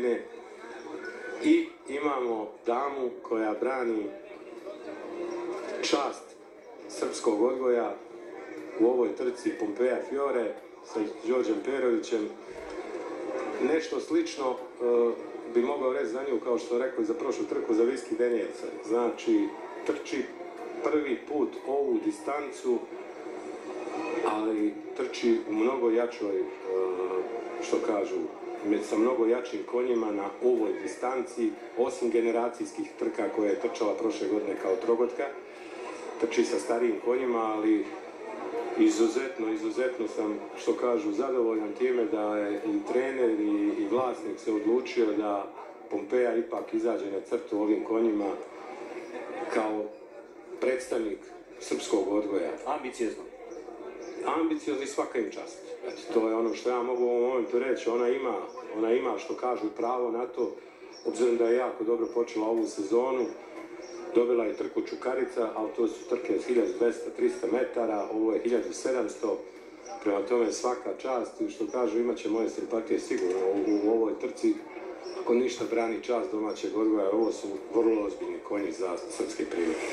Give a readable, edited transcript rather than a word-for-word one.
godine i imamo damu koja brani čast srpskog odgoja u ovoj trci Pompeja Fiore sa Đorđem Perovićem. Nešto slično bi mogao reći za nju kao što rekao i za prošlu trku za Viski Denjevca. Znači, trči prvi put ovu distancu, ali trči u mnogo jačoj, što kažu, sa mnogo jačim konjima na ovoj distanci, osim generacijskih trka koje je trčala prošle godine kao trogotka. Trči sa starijim konjima, ali izuzetno sam, što kažu, zadovoljan time da je i trener i vlasnik se odlučio da Pompeja ipak izađe na crtu ovim konjima kao predstavnik srpskog odgoja. Ambiciozno. Ambiciozno i svaka im čast. To je ono što ja mogu u ovom momentu reći. Ona ima, što kažu, pravo na to, obzirom da je jako dobro počela ovu sezonu. Dobila je trku Čukarica, ali to su trke 1200-300 metara, ovo je 1700. Prema tome svaka čast i što kažu imat će moje simpatije sigurno u ovoj trci. Ako ništa brani čast domaćeg odgoja, ovo su vrlo ozbiljni konji za srpske prilike.